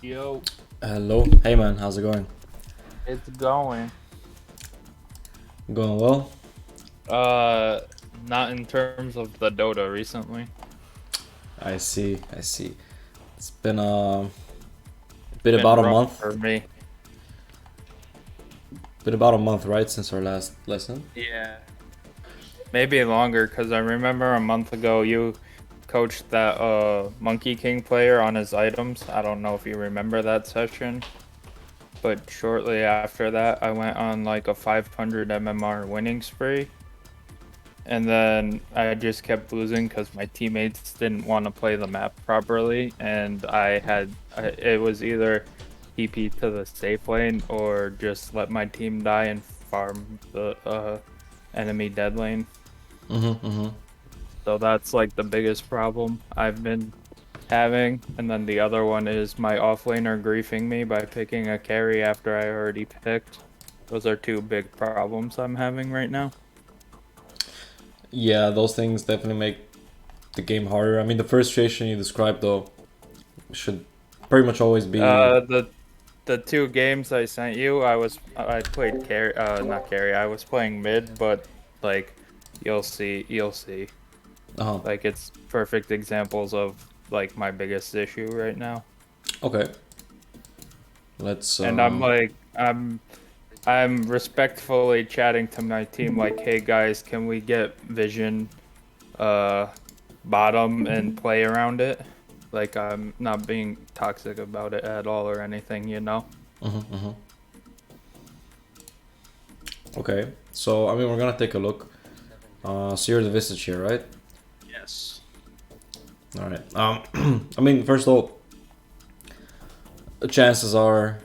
Yo, Hello. Hey man, how's it going? it's going. Going well? Not in terms of the Dota recently. I see, I see. It's been been Been about a rough month. for me. Been about a month, right, since our last lesson? Yeah. Maybe longer, because I remember a month ago you coached that Monkey King player on his items. I don't know if you remember that session. But shortly after that, I went on like a 500 MMR winning spree. And then I just kept losing because my teammates didn't want to play the map properly, and it was either TP to the safe lane or just let my team die and farm the enemy dead lane. Mm-hmm. So that's like the biggest problem I've been having. And then the other one is my offlaner griefing me by picking a carry after I already picked. Those are two big problems I'm having right now. Yeah, those things definitely make the game harder. I mean, the frustration you described though should pretty much always be. The two games I sent you, I played carry, not carry. I was playing mid, but like you'll see. Uh-huh. Like it's perfect examples of like my biggest issue right now. Okay. Let's And I'm respectfully chatting to my team like, "Hey guys, can we get vision uh bottom and play around it?" Like I'm not being toxic about it at all or anything, you know? Mm-hmm. Okay. So I mean, we're gonna take a look. So you're the Visage here, right? Yes. All right. I mean, first of all, chances are,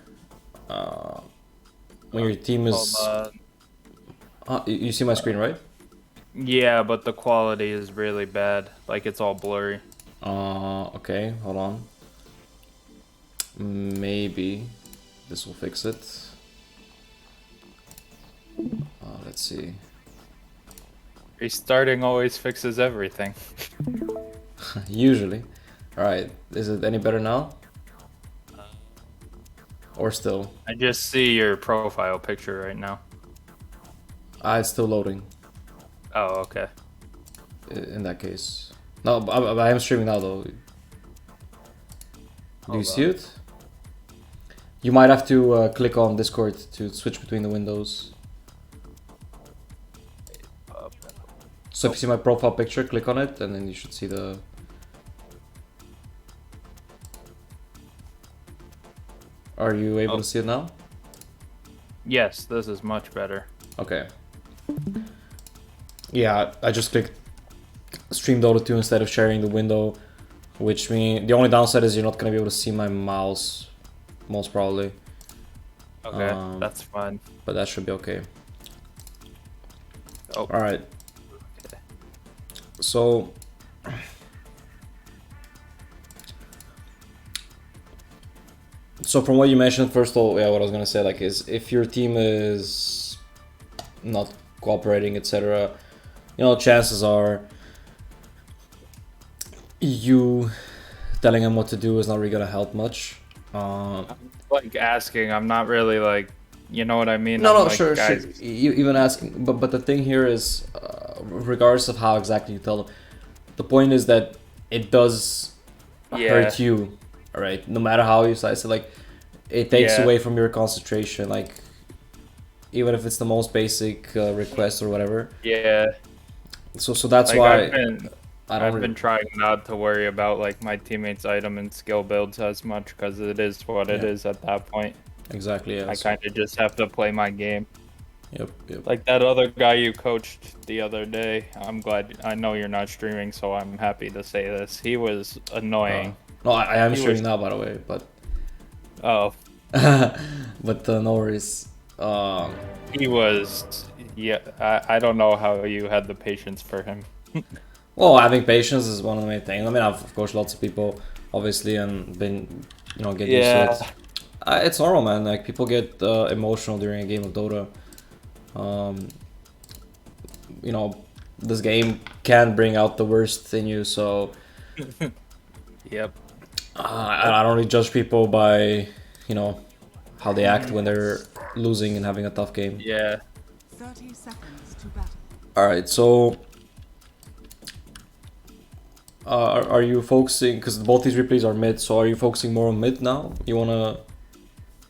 when your team Hold is, on. you see my screen, right? Yeah, but the quality is really bad. Like it's all blurry. Okay, hold on. Maybe this will fix it. Let's see. Restarting always fixes everything. Usually. Alright, is it any better now? Or still? I just see your profile picture right now. It's still loading, Oh, okay. in that case. No, I am streaming now though. Do you Hold see on. it? You might have to click on Discord to switch between the windows. So if you see my profile picture, click on it and then you should see the... Are you able to see it now? Yes, this is much better. Okay. Yeah, I just clicked Stream Dota 2 instead of sharing the window, which means the only downside is you're not gonna be able to see my mouse, most probably. Okay, that's fine. But that should be okay. Oh. Alright. So... So from what you mentioned, first of all, yeah, what I was gonna say, like, is if your team is not cooperating, etc., you know, chances are you telling them what to do is not really gonna help much. I'm like asking, I'm not really like, you know what I mean? No, I'm no, like, sure, guys, sure. Even asking, but the thing here is, regardless of how exactly you tell them, the point is that it does hurt you, right? No matter how you slice it, like, it takes away from your concentration, like, even if it's the most basic request or whatever. Yeah. So that's Like why I've been trying not to worry about like my teammates' item and skill builds as much because it is what it is at that point. Exactly. Yeah. I kind of just have to play my game. Yep. Like that other guy you coached the other day. I'm glad. I know you're not streaming, so I'm happy to say this. He was annoying. No, I am streaming now, by the way, but. Oh. But no worries. He was. Yeah. I don't know how you had the patience for him. Well, having patience is one of the main things. I mean, I've coached lots of people, obviously, and been, getting used to it. It's normal, man. Like, people get emotional during a game of Dota. This game can bring out the worst in you, so Yep. I don't really judge people by, you know, how they act when they're losing and having a tough game. Yeah. 30 seconds to battle. Alright, so are you focusing, because both these replays are mid, so are you focusing more on mid now? You wanna...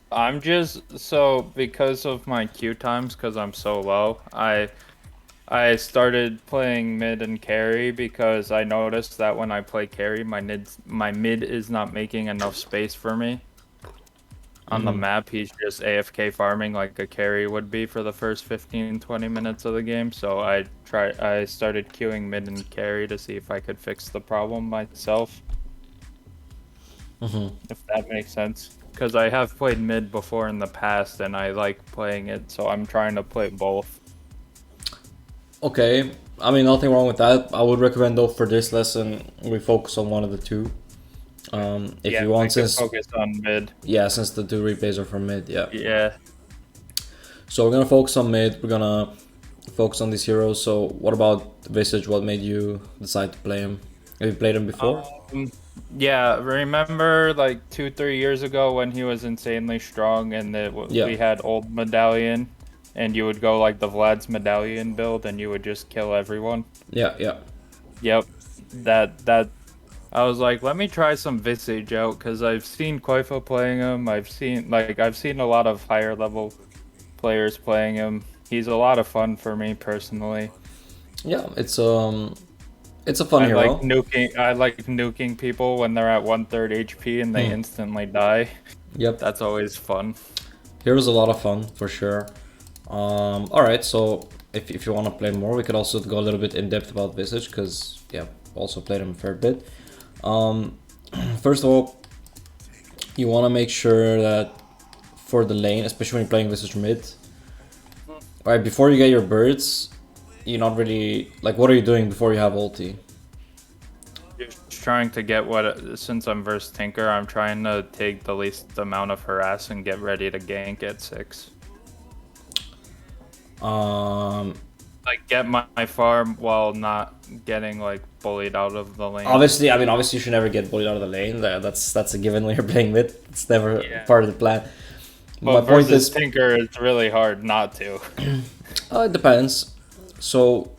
I'm just so because of my queue times, because I'm so low. I started playing mid and carry because I noticed that when I play carry, my mid is not making enough space for me. On the map, he's just AFK farming like a carry would be for the first 15-20 minutes of the game. So I started queuing mid and carry to see if I could fix the problem myself. If that makes sense. Because I have played mid before in the past and I like playing it, so I'm trying to play both. Okay, I mean, nothing wrong with that. I would recommend though for this lesson, we focus on one of the two. If yeah, you want, I can since focus on mid. yeah, since the two replays are for mid, yeah. Yeah. So we're gonna focus on mid. We're gonna focus on these heroes. So what about Visage? What made you decide to play him? Have you played him before? Yeah, remember like 2-3 years ago when he was insanely strong and we had old medallion, and you would go like the Vlad's medallion build and you would just kill everyone. Yeah, yeah. Yep. That I was like, let me try some Visage out because I've seen Koifa playing him. I've seen a lot of higher level players playing him. He's a lot of fun for me personally. Yeah, it's a fun hero. I like nuking people when they're at 1/3 HP and they instantly die. Yep. That's always fun. Hero's a lot of fun for sure. Alright, so if you want to play more, we could also go a little bit in depth about Visage because yeah, also played him a fair bit. First of all, you want to make sure that for the lane, especially when you're playing Visage Mid, right before you get your birds, you're not really like, what are you doing before you have ulti? Just trying to get since I'm versus Tinker, I'm trying to take the least amount of harass and get ready to gank at 6. Like get my farm while not getting like bullied out of the lane. Obviously, I mean, obviously you should never get bullied out of the lane. That's a given when you're playing mid. It's never part of the plan. But my point is, Tinker, it's really hard not to. It depends. So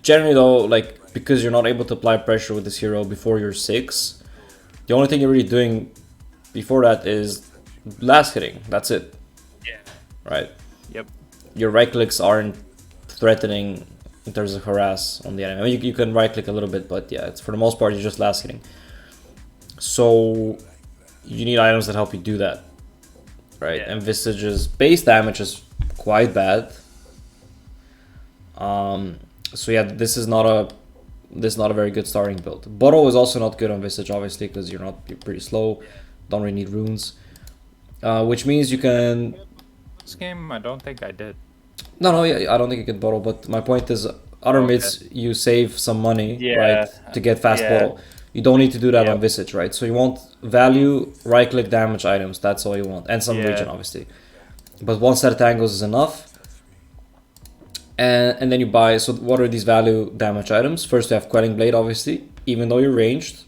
generally though, like because you're not able to apply pressure with this hero before you're 6, the only thing you're really doing before that is last hitting. That's it. Yeah. Right. Yep. Your right clicks aren't threatening in terms of harass on the enemy. I mean, you can right click a little bit, but yeah, it's for the most part you're just last hitting. So you need items that help you do that, right? Yeah. And Visage's base damage is quite bad. So yeah, this is not a very good starting build. Bottle is also not good on Visage, obviously, because you're pretty slow. Don't really need runes, which means you can. This game, I don't think I did. No, yeah, I don't think you can bottle. But my point is, other mids you save some money, right, to get fast bottle. You don't need to do that on Visage, right? So you want value, right click damage items. That's all you want, and some regen, obviously. But one set of tangles is enough. And then you buy, so what are these value damage items? First you have Quelling Blade, obviously. Even though you're ranged,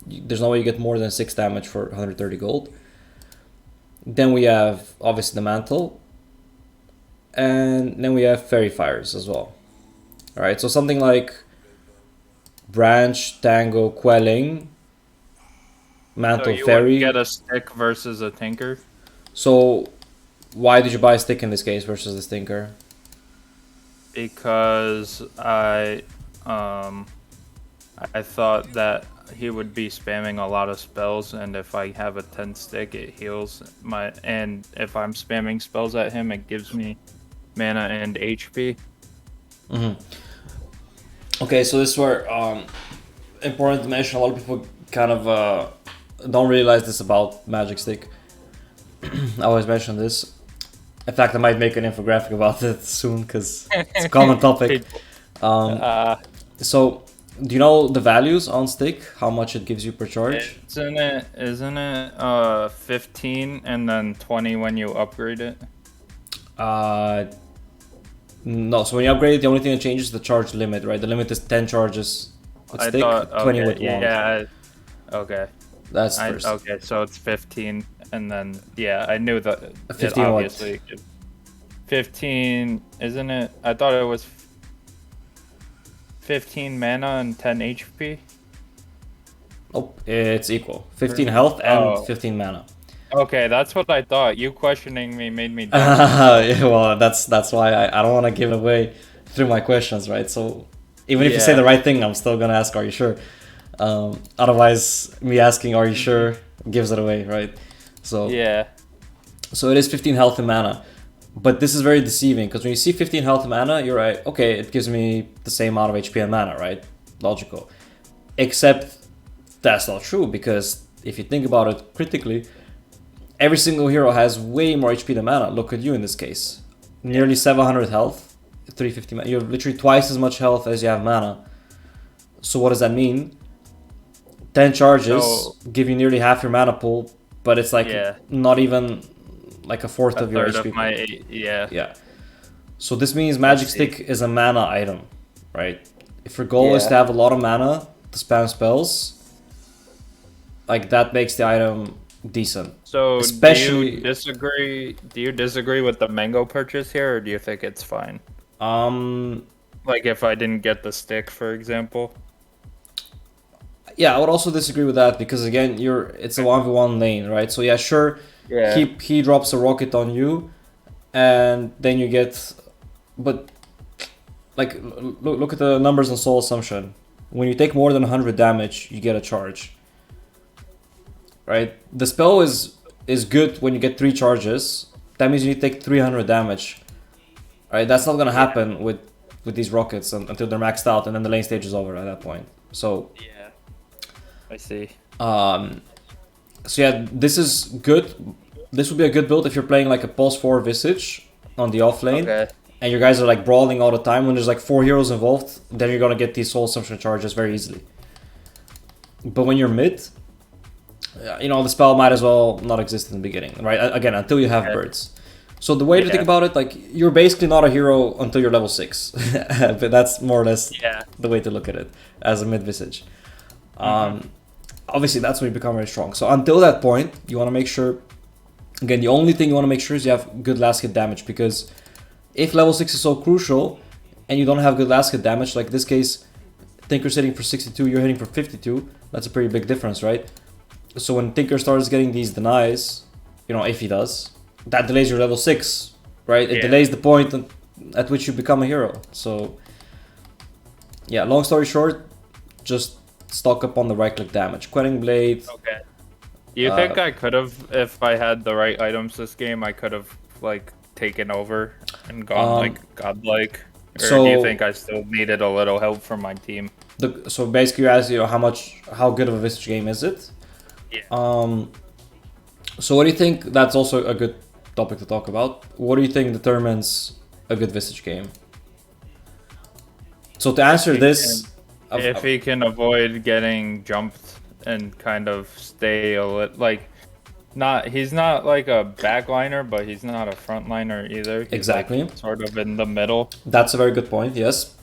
there's no way you get more than 6 damage for 130 gold. Then we have, obviously, the Mantle. And then we have Fairy Fires as well. Alright, so something like Branch, Tango, Quelling, Mantle, so Fairy. You get a stick versus a Tinker? So, why did you buy a stick in this case versus the Tinker? Because I thought that he would be spamming a lot of spells, and if I have a 10 stick, it heals and if I'm spamming spells at him, it gives me mana and HP. Okay, so this is where important to mention. A lot of people kind of don't realize this about Magic Stick. I always mention this. In fact, I might make an infographic about it soon because it's a common topic. So, do you know the values on stick? How much it gives you per charge? Isn't it 15 and then 20 when you upgrade it? No. So when you upgrade it, the only thing that changes is the charge limit, right? The limit is 10 charges It's I thick, thought 20 okay, with long. yeah. Okay. That's first. Okay, so it's 15, and then yeah, I knew that. 15 what? Obviously. 15, isn't it? I thought it was 15 mana and 10 HP. Oh, it's equal. 15 health and 15 mana. Okay, that's what I thought. You questioning me made me. Yeah, well, that's why I don't want to give it away through my questions, right? So even if you say the right thing, I'm still gonna ask, "Are you sure?" Otherwise, me asking, "Are you sure?" gives it away, right? So yeah. So it is 15 health and mana, but this is very deceiving because when you see 15 health and mana, you're right. Okay, it gives me the same amount of HP and mana, right? Logical. Except that's not true because if you think about it critically, every single hero has way more HP than mana. Look at you in this case. Nearly 700 health, 350 mana. You have literally twice as much health as you have mana. So what does that mean? 10 charges give you nearly half your mana pool, but it's like not even like a fourth of your HP pool. Yeah. So this means Magic Stick is a mana item, right? If your goal is to have a lot of mana to spam spells, like that makes the item decent. So especially, do you disagree with the mango purchase here, or do you think it's fine? Like if I didn't get the stick, for example. Yeah, I would also disagree with that because again, it's a 1v1 lane, right? So yeah, sure, he drops a rocket on you, and then you get, but like look at the numbers on Soul Assumption. When you take more than 100 damage, you get a charge. Right? The spell is good when you get 3 charges. That means you take 300 damage. Right? That's not gonna happen with these rockets until they're maxed out, and then the lane stage is over at that point. So yeah, I see. So yeah, this is good. This would be a good build if you're playing like a pulse 4 Visage on the off lane, and your guys are like brawling all the time. When there's like 4 heroes involved, then you're gonna get these Soul Assumption charges very easily. But when you're mid, you know, the spell might as well not exist in the beginning, right? Again, until you have birds. So the way to think about it, like, you're basically not a hero until you're level 6. But that's more or less the way to look at it as a mid Visage. Obviously, that's when you become very strong. So until that point, you want to make sure, again, the only thing you want to make sure is you have good last hit damage, because if level 6 is so crucial and you don't have good last hit damage, like this case, Tinker's hitting for 62, you're hitting for 52, that's a pretty big difference, right? So when Tinker starts getting these denies, you know, if he does, that delays your level 6, right? It delays the point at which you become a hero. So, yeah, long story short, just stock up on the right click damage. Quelling Blade. Okay. You think I could have, if I had the right items this game, I could have, like, taken over and gone, like, godlike? Or do you think I still needed a little help from my team? So basically you ask, you know, how good of a Visage game is it? Yeah. So what do you think? That's also a good topic to talk about. What do you think determines a good Visage game? So to answer this, if he can avoid getting jumped and kind of stay a little, like, he's not like a backliner, but he's not a frontliner either. He's exactly. Like sort of in the middle. That's a very good point. Yes.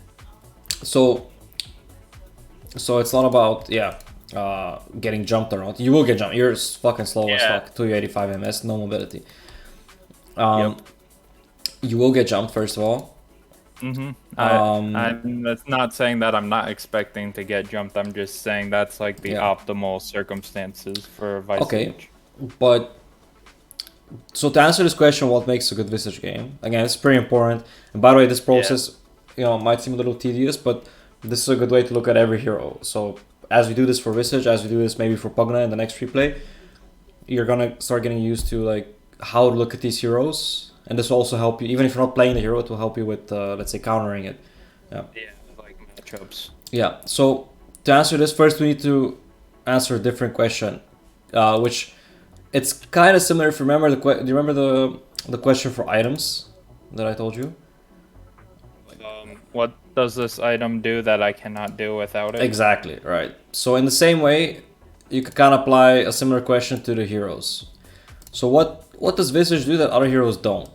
So it's not about getting jumped or not. You will get jumped. You're fucking slow as fuck. 285 ms, no mobility. You will get jumped first of all. I'm that's not saying that I'm not expecting to get jumped. I'm just saying that's like the optimal circumstances for Visage. Okay, but so to answer this question, what makes a good Visage game? Again, it's pretty important. And by the way, this process, you know, might seem a little tedious, but this is a good way to look at every hero. So as we do this for Visage, as we do this maybe for Pugna in the next replay, you're gonna start getting used to like how to look at these heroes. And this will also help you, even if you're not playing the hero, it will help you with, let's say, countering it. Yeah, like matchups. Yeah, so to answer this, first we need to answer a different question, which it's kind of similar. If you remember, do you remember the question for items that I told you? What does this item do that I cannot do without it? Exactly, right. So in the same way, you could kind of apply a similar question to the heroes. So what does Visage do that other heroes don't?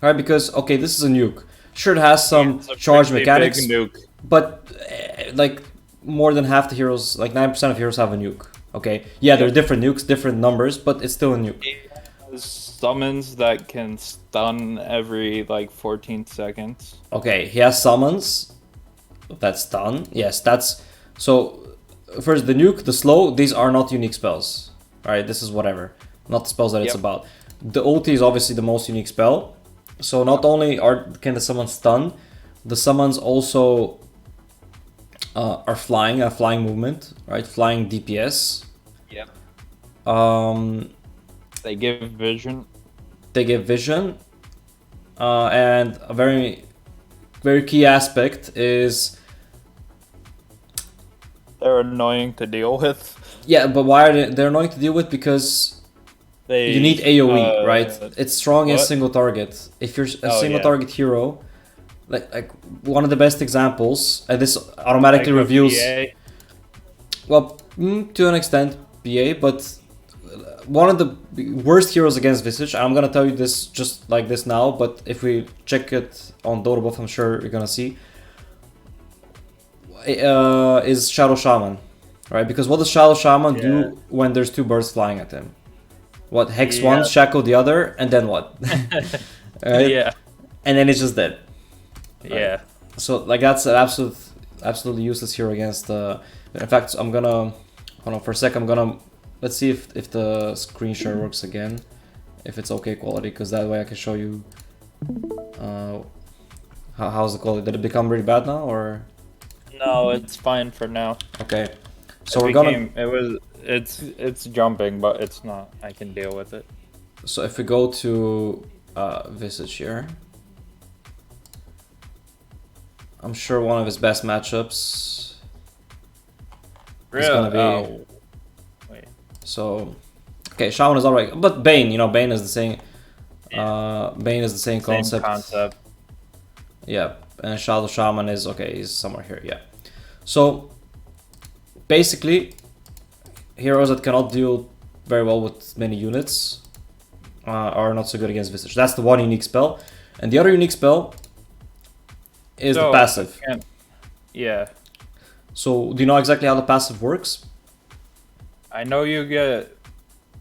Right, because okay, this is a nuke. Sure, it has some charge mechanics, big nuke. but like more than half the heroes, like 9% of heroes have a nuke. Okay, yeah, they're different nukes, different numbers, but it's still a nuke. He has summons that can stun every like 14 seconds. Okay, he has summons that stun. Yes, that's so. First, the nuke, the slow, these are not unique spells. Alright, this is whatever. Not the spells that it's about. The ulti is obviously the most unique spell. So not only can the summons stun, the summons also are flying, a flying movement, right? Flying DPS. Yep. Um, They give vision. They give vision. And a very, very key aspect is... They're annoying to deal with. Yeah, but why are they're annoying to deal with? Because you need AoE, right? It's strong as single target. If you're a single target hero, like one of the best examples, and this automatically like reveals. BA. Well, to an extent, BA, but one of the worst heroes against Visage. I'm gonna tell you this just like this now, but if we check it on Dota buff, I'm sure you're gonna see. Is Shadow Shaman, right? Because what does Shadow Shaman do when there's two birds flying at him? What, hex one, shackle the other, and then what? Right? Yeah. And then it's just dead. Yeah. Right? So like that's an absolutely useless hero against. In fact, I'm gonna hold on for a sec. Let's see if the screen share works again, if it's okay quality, because that way I can show you. How's the quality? Did it become really bad now, or? No, it's fine for now. Okay, so it's jumping, but it's not. I can deal with it. So if we go to Visage here, I'm sure one of his best matchups is gonna be. Wait. So, okay, Shaman is alright, but Bane, Bane is the same. Bane is the same concept. Yeah, and Shadow Shaman is okay. He's somewhere here. Yeah. So basically, heroes that cannot deal very well with many units are not so good against Visage. That's the one unique spell, and the other unique spell is the passive. Yeah. So do you know exactly how the passive works? I know you get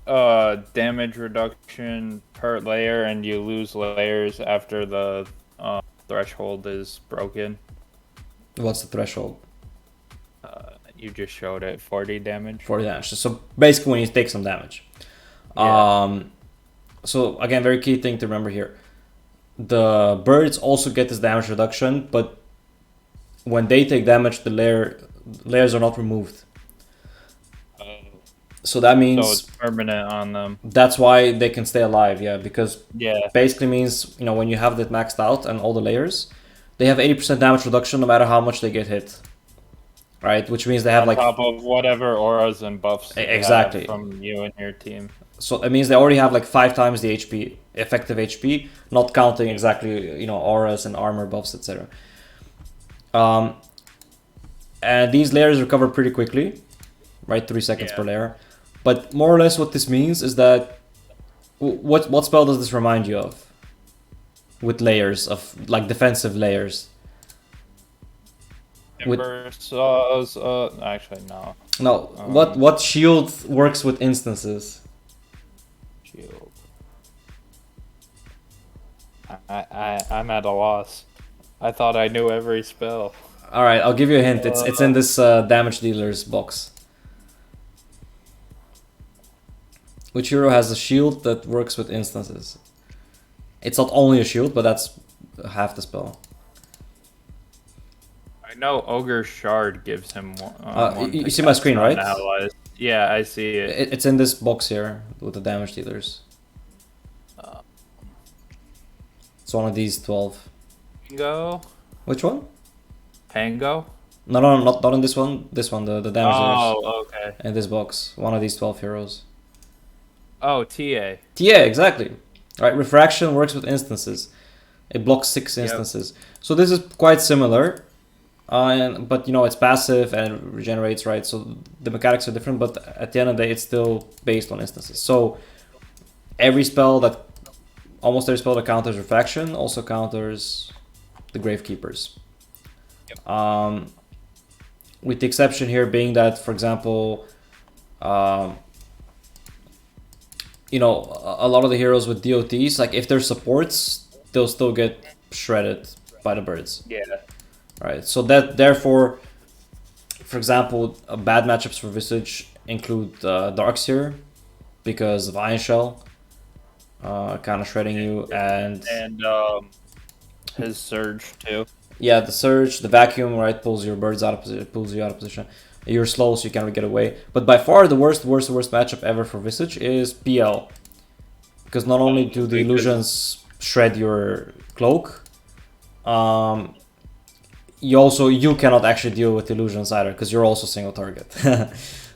damage reduction per layer, and you lose layers after the threshold is broken. What's the threshold? You just showed it, 40 damage. 40 damage. So basically when you take some damage. Yeah. So again, very key thing to remember here. The birds also get this damage reduction, but when they take damage, the layers are not removed. So that means... So it's permanent on them. That's why they can stay alive, yeah, because basically means, when you have that maxed out and all the layers, they have 80% damage reduction no matter how much they get hit. Right, which means they have on top of whatever auras and buffs exactly from you and your team. So it means they already have like 5 times the HP, effective HP, not counting exactly auras and armor buffs, etc. And these layers recover pretty quickly, right? 3 seconds per layer. But more or less what this means is that what spell does this remind you of? With layers of like defensive layers. Actually, no. No, what shield works with instances? Shield. I'm at a loss. I thought I knew every spell. All right, I'll give you a hint. It's in this damage dealers box. Which hero has a shield that works with instances? It's not only a shield, but that's half the spell. I know Ogre Shard gives him one. You see my screen, right? Allies. Yeah, I see it. It's in this box here with the damage dealers. It's one of these 12. Pango? Which one? Pango? No, not in this one. This one, the damage dealers. Oh, okay. In this box, one of these 12 heroes. Oh, TA. TA, exactly. Right, refraction works with instances. It blocks 6 instances. So this is quite similar. But it's passive and it regenerates, right? So the mechanics are different, but at the end of the day, it's still based on instances. So almost every spell that counters refraction also counters the Gravekeepers. Yep. with the exception here being that, for example, you know, a lot of the heroes with DOTs, like if they're supports, they'll still get shredded by the birds. Yeah. Right. So that therefore, for example, bad matchups for Visage include Darkseer because of Iron Shell, kind of shredding you, and his Surge too. yeah, the Surge, the Vacuum, right, pulls your birds out of position, pulls you out of position. You're slow, so you can't really get away. But by far, the worst matchup ever for Visage is PL, because not only do the illusions shred your cloak, you cannot actually deal with illusions either, because you're also single target.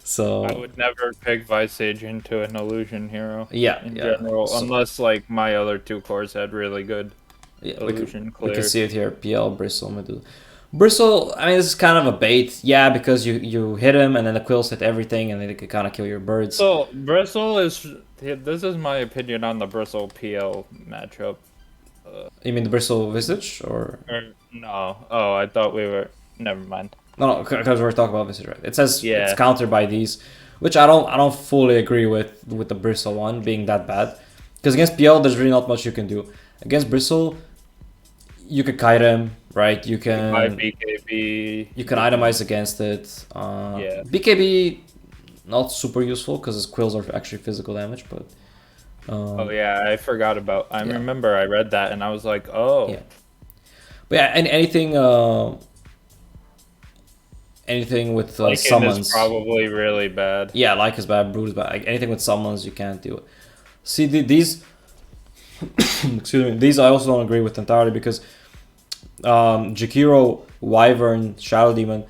So I would never pick Visage into an illusion hero. Yeah, in general, so, unless like my other two cores had really good illusion we clear. can see it here. PL, Bristle, Medusa. Bristle, I mean, this is kind of a bait, yeah, because you hit him and then the quills hit everything and then it could kind of kill your birds. So Bristle is. This is my opinion on the Bristle PL matchup. You mean the Bristle Visage or no? Oh, I thought we were. Never mind. No, because we're talking about Visage, right? It says Yeah. it's countered by these, which I don't fully agree with the Bristle one being that bad. Because against PL, there's really not much you can do. Against Bristle, you could kite him, right? You can My BKB. You can itemize against it. Yeah. BKB, not super useful because his quills are actually physical damage, but. Oh yeah, I forgot about. I Yeah. remember I read that and I was like, oh. Yeah. But yeah, and anything with Lycan summons. is probably really bad. Yeah, like is bad, Brood is bad. Like, anything with summons, you can't do it. See, these. Excuse me. These I also don't agree with entirely because Jakiro, Wyvern, Shadow Demon,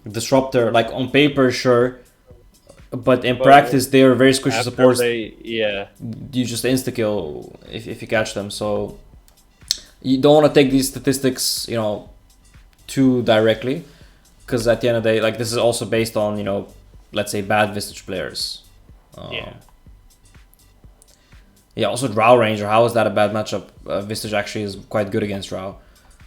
Disruptor, like on paper, sure. But in practice, they are very squishy supports. Yeah. You just insta kill if you catch them. So you don't want to take these statistics, you know, too directly, because at the end of the day, like this is also based on, you know, let's say bad Visage players. Yeah. Yeah. Also, Drow Ranger. How is that a bad matchup? Visage actually is quite good against Drow.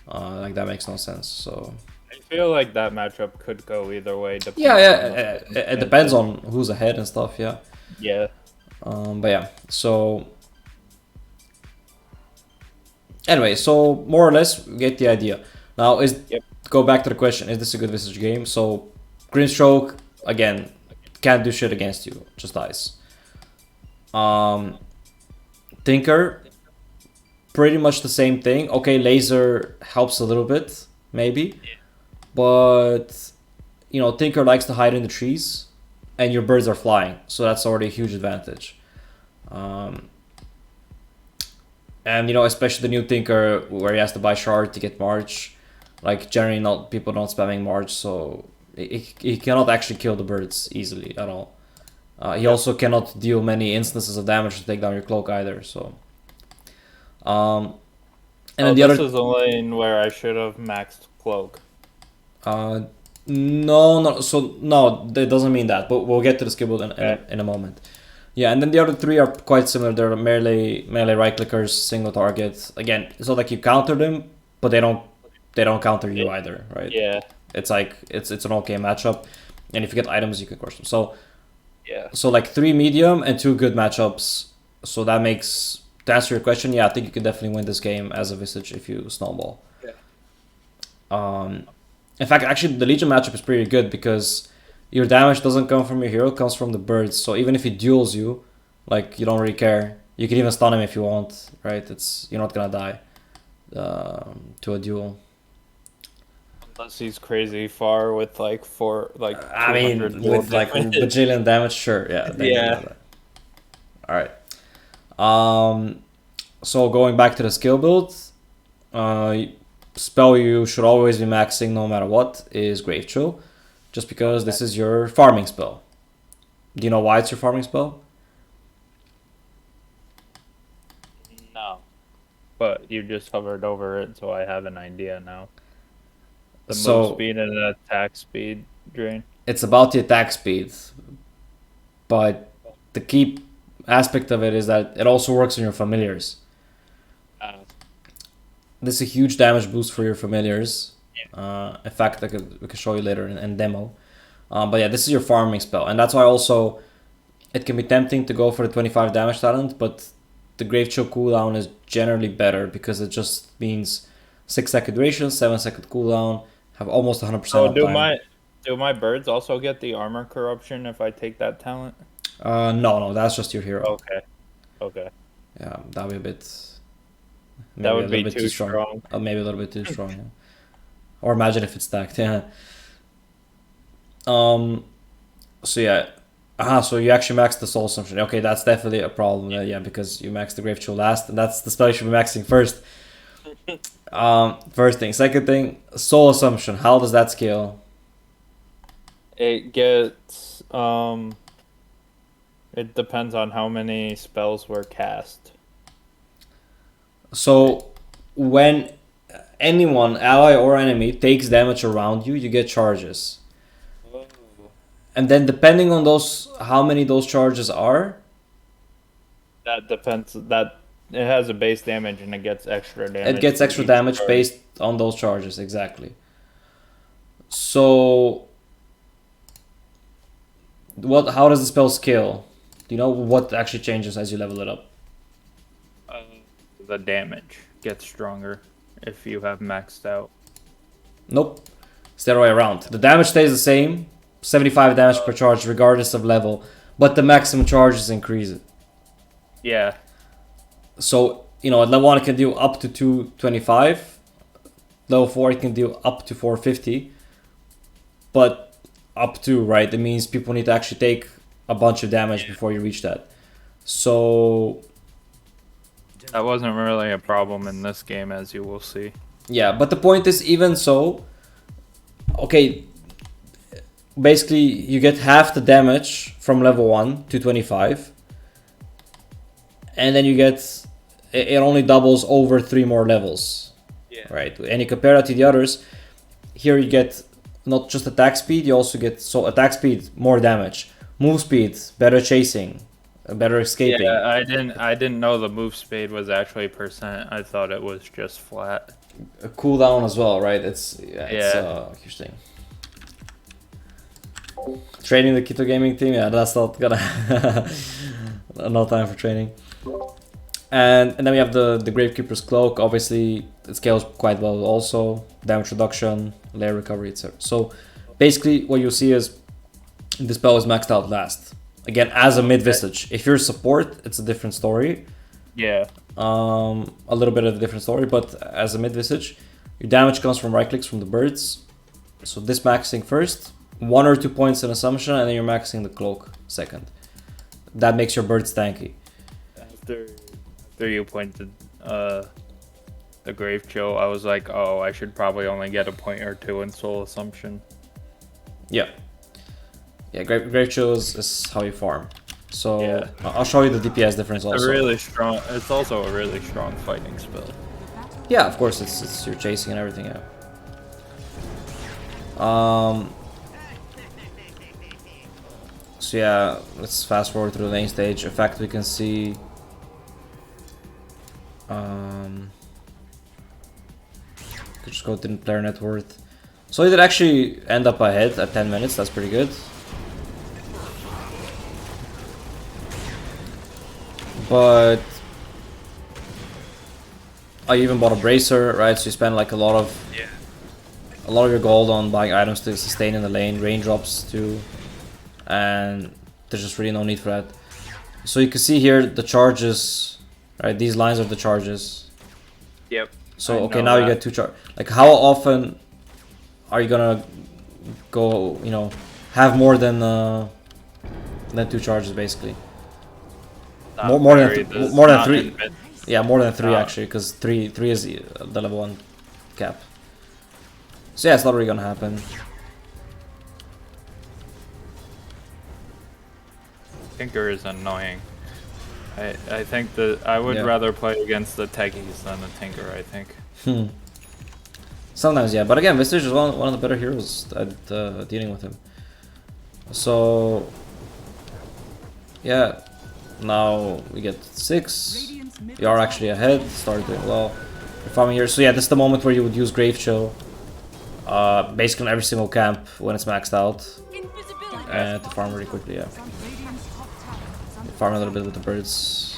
Like that makes no sense. So. I feel like that matchup could go either way. Yeah. It depends on who's ahead and stuff. Yeah. Yeah. But yeah. So. Anyway, so more or less we get the idea. Now go back to the question: is this a good Visage game? So, Greenstroke again can't do shit against you, just dies. Tinker, pretty much the same thing. Okay, Laser helps a little bit, maybe, but you know, Tinker likes to hide in the trees, and your birds are flying, so that's already a huge advantage. And you know, especially the new Tinker where he has to buy shard to get March. Like generally, people not spamming March, so he cannot actually kill the birds easily at all. He also cannot deal many instances of damage to take down your cloak either. So, and then the this other is the lane where I should have maxed cloak. no, so no, that doesn't mean that. But we'll get to the skippable in a moment. Yeah, and then the other three are quite similar. They're melee right clickers, single target. Again, it's not like you counter them, but they don't counter you either, right? Yeah. It's like it's an okay matchup, and if you get items, you can crush them. So yeah. So like 3 medium and 2 good matchups. So that makes, to answer your question, yeah, I think you could definitely win this game as a Visage if you snowball. Yeah. In fact, actually, the Legion matchup is pretty good because your damage doesn't come from your hero, it comes from the birds. So even if he duels you, like you don't really care. You can even stun him if you want, right? You're not gonna die to a duel. Unless he's crazy far with like I mean, with like bajillion damage, sure, yeah. Yeah. All right. So going back to the skill build, spell you should always be maxing no matter what is Grave Chill, just because this is your farming spell. Do you know why it's your farming spell? No. But you just hovered over it, so I have an idea now. The move speed and an attack speed drain. It's about the attack speed, but the key aspect of it is that it also works on your familiars. This is a huge damage boost for your familiars. In fact, we can show you later in demo. But yeah, this is your farming spell, and that's why also it can be tempting to go for the 25 damage talent, but the Grave Chill cooldown is generally better because it just means 6-second duration, 7-second cooldown, have almost 100% uptime. Do my birds also get the armor corruption if I take that talent? No, that's just your hero. Okay. Yeah, that would be a bit. That would be too strong. Maybe a little bit too strong. Yeah. Or imagine if it's stacked. Yeah. So yeah. So you actually maxed the Soul Assumption. Okay, that's definitely a problem. Yeah, because you maxed the Grave Chill last, and that's the spell you should be maxing first. First thing. Second thing, Soul Assumption. How does that scale? It gets it depends on how many spells were cast. So when anyone, ally or enemy, takes damage around you, you get charges. And then depending on how many those charges are, that depends. That it has a base damage and it gets extra damage. It gets extra damage based on those charges, exactly. So how does the spell scale? Do you know what actually changes as you level it up? The damage gets stronger if you have maxed out. Nope. It's the other way around. The damage stays the same, 75 damage per charge regardless of level, but the maximum charges increase. Yeah. So, at level 1 it can do up to 225. Level 4 it can do up to 450. But up to, right? It means people need to actually take a bunch of damage before you reach that. So that wasn't really a problem in this game, as you will see. Yeah, but the point is, even so, okay, basically you get half the damage from level 1 to 25, and then you get, it only doubles over 3 more levels. Yeah. Right? And you compare that to the others, here you get not just attack speed, you also get, so attack speed, more damage, move speed, better chasing, better escaping. Yeah, I didn't know the move speed was actually percent. I thought it was just flat. A cooldown as well, right? It's a huge thing. Training the Keto Gaming team, yeah, that's not gonna no time for training. And then we have the Gravekeeper's Cloak. Obviously, it scales quite well also. Damage reduction, layer recovery, etc. So basically, what you'll see is this spell is maxed out last. Again, as a mid Visage. If you're support, it's a different story. Yeah. A little bit of a different story, but as a mid Visage, your damage comes from right clicks from the birds. So this maxing first, 1 or 2 points in Assumption, and then you're maxing the Cloak second. That makes your birds tanky. After you pointed the Grave Chill, I was like, oh, I should probably only get a point or 2 in Soul Assumption. Yeah. Yeah, Grave Chill is how you farm. So yeah. I'll show you the DPS difference also. It's also a really strong fighting spell. Yeah, of course, it's you're chasing and everything, yeah. So yeah, let's fast forward through the main stage. In fact, we can see could just go to the player net worth. So he did actually end up ahead at 10 minutes, that's pretty good. But I even bought a bracer, right? So you spend like a lot of your gold on buying items to sustain in the lane, raindrops too, and there's just really no need for that. So you can see here the charges, right? These lines are the charges. Yep. So okay, now you get 2 charges. Like, how often are you gonna go? Have more than 2 charges basically. More than 3. Yeah, more than 3 actually, because 3 is the level 1 cap. So yeah, it's not really gonna happen. Tinker is annoying. I think that I would rather play against the Techies than the Tinker, I think. Sometimes, yeah, but again, Visage is one of the better heroes at dealing with him. So yeah, now we get 6. You are actually ahead, started doing well. You're farming here. So yeah, this is the moment where you would use Grave Chill. basically on every single camp when it's maxed out. And to farm really quickly, yeah. Farm a little bit with the birds.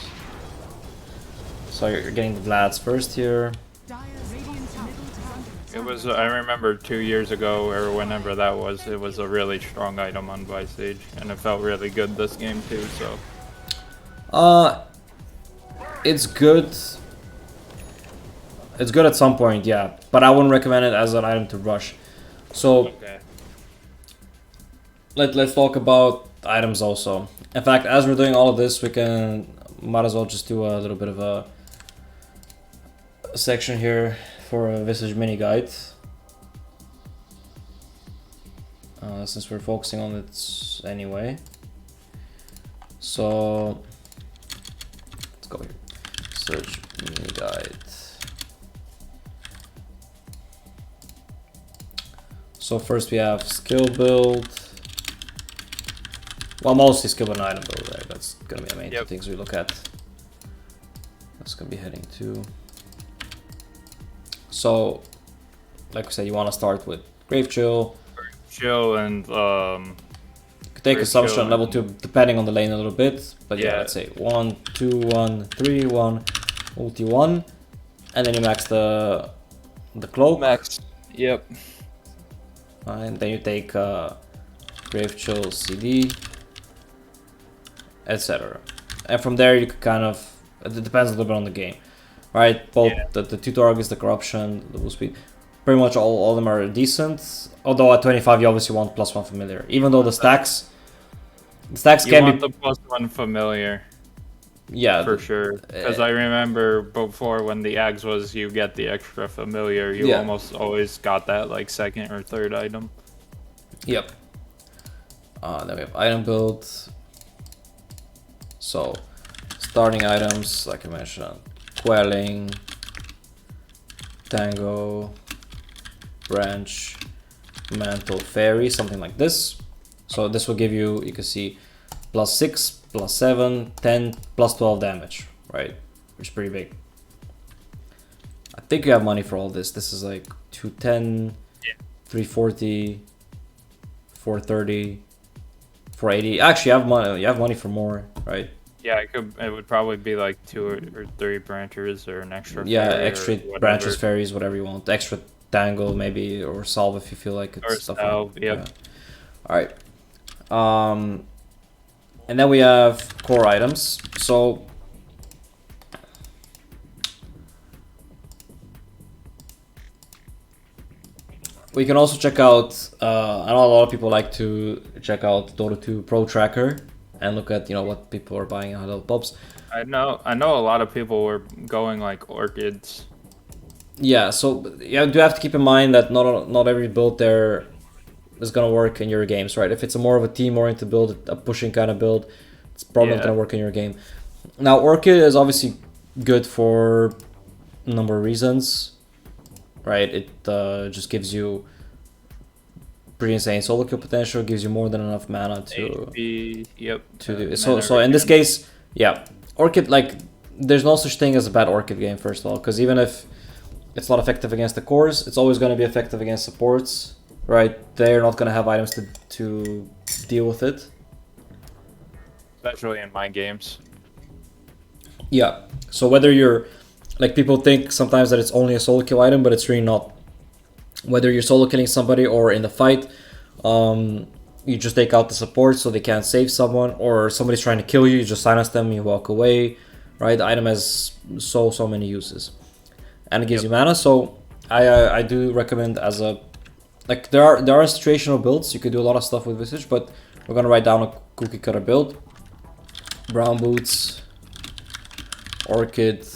So you're getting the Vlads first here. It was, I remember 2 years ago or whenever that was, it was a really strong item on Visage, and it felt really good this game too, so. It's good. It's good at some point, yeah, but I wouldn't recommend it as an item to rush. So, Okay. let's talk about items also. In fact, as we're doing all of this, might as well just do a little bit of a section here for a Visage mini guide. Since we're focusing on it anyway. So, let's go here. Search mini guide. So first we have skill build. Well, mostly skill and item build, right? That's gonna be the main two things we look at. That's gonna be heading 2. So, like I said, you want to start with Grave Chill. Chill and You could take Grave Assumption Chill on level and- 2, depending on the lane a little bit. But yeah, Yeah. let's say 1, 2, 1, 3, 1, ulti 1, and then you max the cloak. Max. Yep. And then you take Grave Chill CD, etc. And from there you could kind of, it depends a little bit on the game, right? Both the two targets, the corruption, the boost speed, pretty much all of them are decent. Although at 25 you obviously want +1 familiar, even though the stacks You can want be, the +1 familiar. yeah, For sure. Because I remember before when the Ags was you get the extra familiar, you Yeah. almost always got that like second or third item. Yep. Then we have item build. So, starting items, like I mentioned, Quelling, Tango, Branch, Mantle, Fairy, something like this. So this will give you, you can see, +6, +7, 10, +12 damage, right? Which is pretty big. I think you have money for all this. This is like 210, 340, 430, 480. Actually, you have money for more, right? Yeah, it would probably be like 2 or 3 branchers or an extra Yeah, fairy extra or whatever. branches, fairies, whatever you want. Extra tangle maybe, or salve if you feel like it's Or stuff salve, like, yep. yeah. All right. And then we have core items. So we can also check out, I know a lot of people like to check out Dota 2 Pro Tracker and look at, what people are buying out of pubs. I know a lot of people were going like Orchids. Yeah, so you do have to keep in mind that not every build there is gonna work in your games, right? If it's more of a team-oriented build, a pushing kind of build, it's probably not gonna work in your game. Now, Orchid is obviously good for a number of reasons, right? It just gives you pretty insane solo kill potential, gives you more than enough mana to HP, yep. to do it. So in this case, yeah, Orchid, like, there's no such thing as a bad Orchid game, first of all, because even if it's not effective against the cores, it's always going to be effective against supports, right? They're not going to have items to deal with it. Especially in my games. Yeah, so whether you're, like, people think sometimes that it's only a solo kill item, but it's really not. Whether you're solo killing somebody or in the fight, you just take out the support so they can't save someone, or somebody's trying to kill you, you just silence them, you walk away, right? The item has so many uses. And it gives you mana, so I do recommend as a, like, there are situational builds. You could do a lot of stuff with Visage, but we're gonna write down a cookie cutter build. Brown boots, Orchid.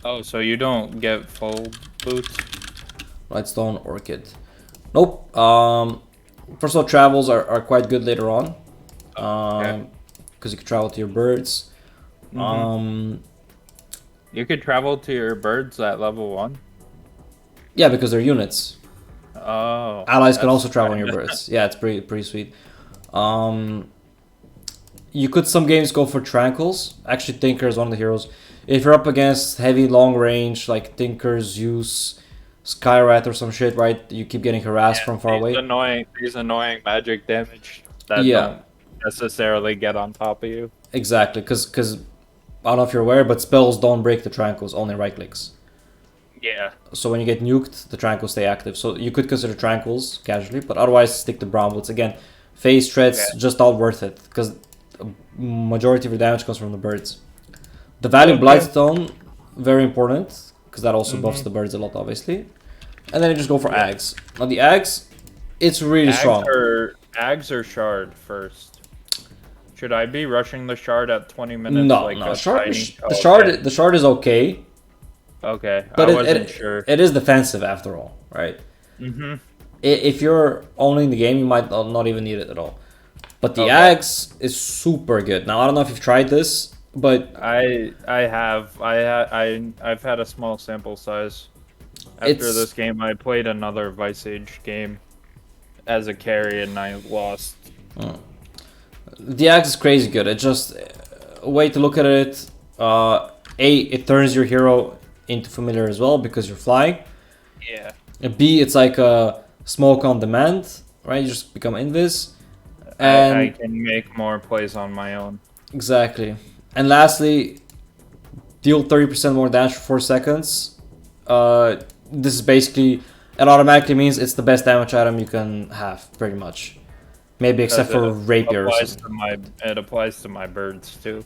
Oh, so you don't get full boots? Lightstone, Orchid. Nope. First of all, travels are quite good later on, because you can travel to your birds. You could travel to your birds at level 1? Yeah, because they're units. Oh. Allies can also travel on your birds. Yeah, it's pretty sweet. You could some games go for Tranquils. Actually, Tinker is one of the heroes. If you're up against heavy long range like Tinker, Zeus, Skyrat or some shit, right? You keep getting harassed from far away. These annoying magic damage that Yeah. don't necessarily get on top of you. Exactly, because I don't know if you're aware, but spells don't break the tranquils, only right clicks. Yeah. So when you get nuked, the tranquils stay active. So you could consider tranquils casually, but otherwise stick to brown boots. Again, phase threats just not worth it, because majority of your damage comes from the birds. The value of Blightstone, very important, because that also buffs the birds a lot, obviously. And then you just go for Ags. Now the Ags, it's really strong. Ags or Shard first? Should I be rushing the Shard at 20 minutes? No, like no. the Shard is okay. Okay, But I wasn't sure. It is defensive after all, right? If you're owning the game, you might not even need it at all. But the Ags is super good. Now I don't know if you've tried this, but I've had a small sample size. After this game, I played another Visage game as a carry and I lost. The Axe is crazy good. It just a way to look at it. It turns your hero into familiar as well because you're flying. Yeah. And B, it's like a smoke on demand, right? You just become invis. And I can make more plays on my own. Exactly. And lastly, deal 30% more damage for 4 seconds. This is basically, it automatically means it's the best damage item you can have, pretty much. Maybe except for rapiers. It applies to my birds too.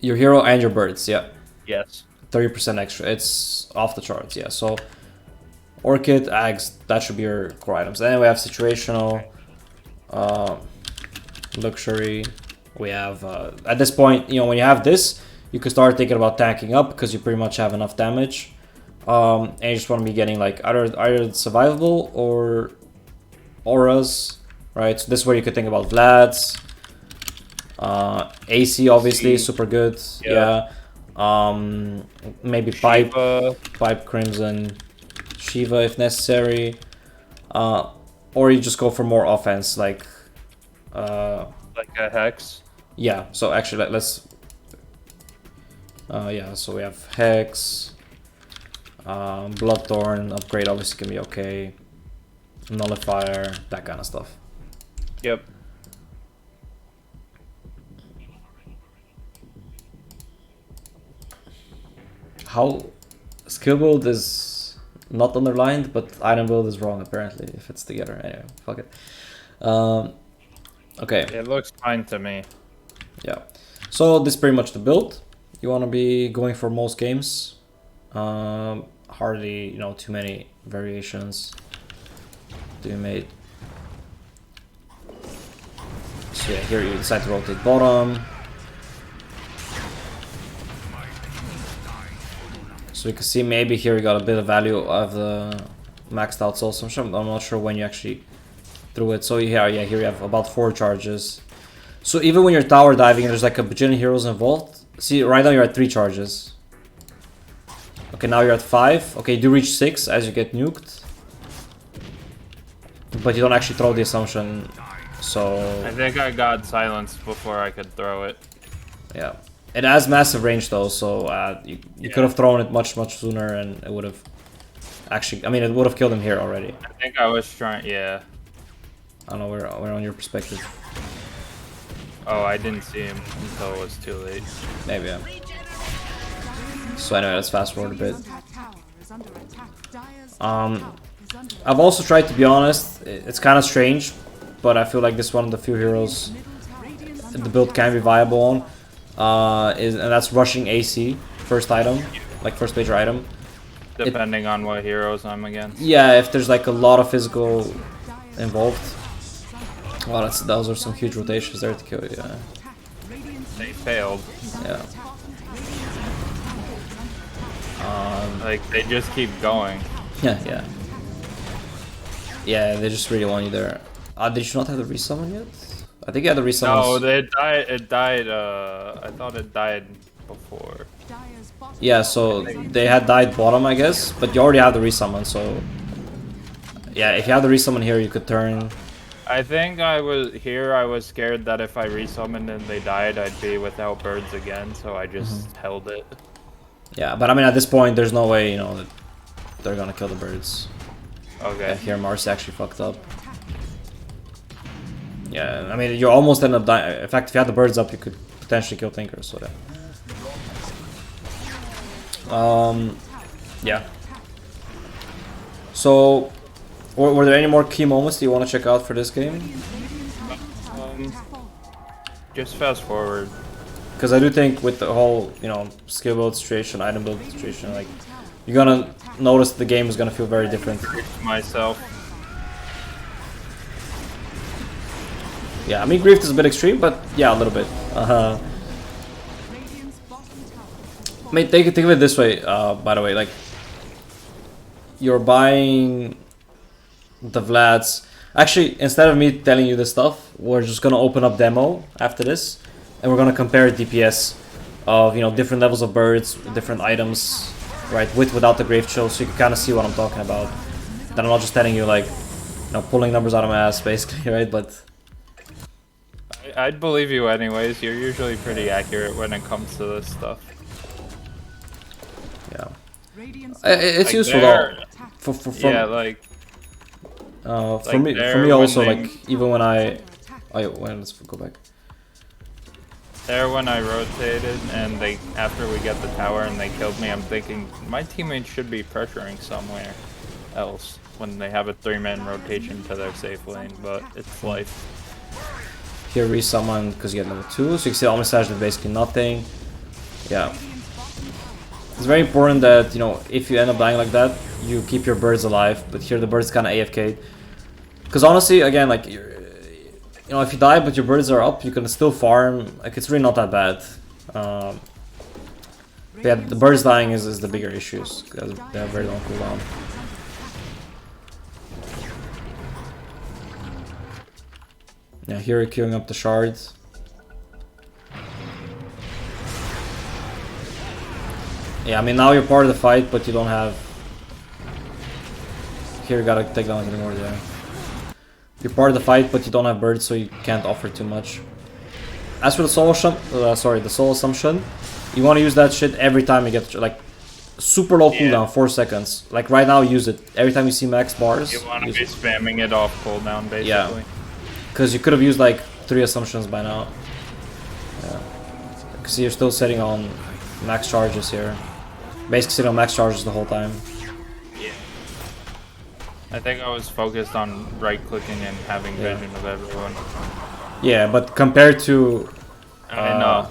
Your hero and your birds, yeah. Yes. 30% extra. It's off the charts, yeah. So, Orchid, Ags, that should be your core items. Then we have situational, luxury. We have, at this point, when you have this, you can start thinking about tanking up because you pretty much have enough damage. And you just want to be getting like either survivable or auras, right? So this is where you could think about Vlad's. AC obviously super good, yeah. Maybe Pipe Crimson, Shiva if necessary, or you just go for more offense like a Hex. Yeah. So actually, let's. Yeah. So we have Hex, Bloodthorn upgrade obviously can be okay, Nullifier, that kind of stuff. Yep. How skill build is not underlined, but item build is wrong apparently if it's together. Anyway, fuck it. Okay. It looks fine to me. Yeah. So this is pretty much the build you want to be going for most games. Hardly, too many variations to be made. So yeah, here you decide to rotate bottom. So you can see maybe here we got a bit of value of the maxed out soul. I'm not sure when you actually threw it. So here you have about 4 charges. So even when you're tower diving and there's like a bajillion heroes involved, see right now you're at 3 charges. Okay, now you're at 5. Okay, you do reach 6 as you get nuked. But you don't actually throw the assumption, so... I think I got silenced before I could throw it. Yeah. It has massive range though, so you could have thrown it much sooner and it would have... Actually, I mean, it would have killed him here already. I think I was trying, yeah. I don't know, we're on your perspective. Oh, I didn't see him until it was too late. Maybe, yeah. So anyway, let's fast forward a bit. I've also tried to be honest, it's kind of strange, but I feel like this is one of the few heroes the build can be viable on. And that's rushing AC, first item, like first major item. Depending on what heroes I'm against. Yeah, if there's like a lot of physical involved. Wow, those are some huge rotations there to kill you, yeah. They failed. Yeah. Like, they just keep going. Yeah. Yeah, they just really want you there. Did you not have the resummon yet? I think you had the resummon. No, it died, I thought it died before. Yeah, so they had died bottom, I guess, but you already have the resummon, so... Yeah, if you have the resummon here, you could turn... I think I was scared that if I resummoned and they died, I'd be without birds again, so I just held it. Yeah, but I mean, at this point, there's no way, that they're gonna kill the birds. Okay. Here Marcy actually fucked up. Yeah, I mean, you almost end up dying. In fact, if you had the birds up, you could potentially kill Tinker, so yeah. Yeah. So, were there any more key moments that you want to check out for this game? Just fast forward. Because I do think with the whole, you know, skill build situation, item build situation, like, you're gonna notice the game is gonna feel very different. Myself. Yeah, I mean, Grief is a bit extreme, but yeah, a little bit. I mean, think of it this way, by the way, like, you're buying the Vlads. Actually, instead of me telling you this stuff, we're just gonna open up demo after this, and we're gonna compare DPS of, you know, different levels of birds, different items, right, with without the Grave Chill, so you can kind of see what I'm talking about. Then I'm not just telling you, like, you know, pulling numbers out of my ass, basically, right? But I'd believe you anyways. You're usually pretty accurate when it comes to this stuff. yeah, it's Like useful there- though. Yeah, like for me there also, when like, even when let's go back. there when I rotated and after we get the tower and they killed me, I'm thinking my teammates should be pressuring somewhere else when they have a 3-man rotation to their safe lane, but it's life. Here resummon because you get level 2, so you can see all Visage did basically nothing. Yeah. It's very important that, you know, if you end up dying like that, you keep your birds alive, but here the birds kind of AFK'd. Because honestly, again, like, you know, if you die but your birds are up, you can still farm, like, it's really not that bad. But yeah, the birds dying is the bigger issues, because they have very long cooldown. Yeah, here you're queuing up the shards. Yeah, I mean, now you're part of the fight, but you don't have... Here you gotta take down anymore, yeah. You're part of the fight, but you don't have birds, so you can't offer too much. As for the soul assumption, you want to use that shit every time you get, like, super low cooldown, 4 seconds. Like, right now, use it. Every time you see max bars, You want to be spamming it off cooldown, basically. Yeah. Because you could have used, like, 3 assumptions by now. Yeah. Because you're still sitting on max charges here. Basically sitting on max charges the whole time. Yeah. I think I was focused on right-clicking and having vision of everyone. Yeah, but compared to... I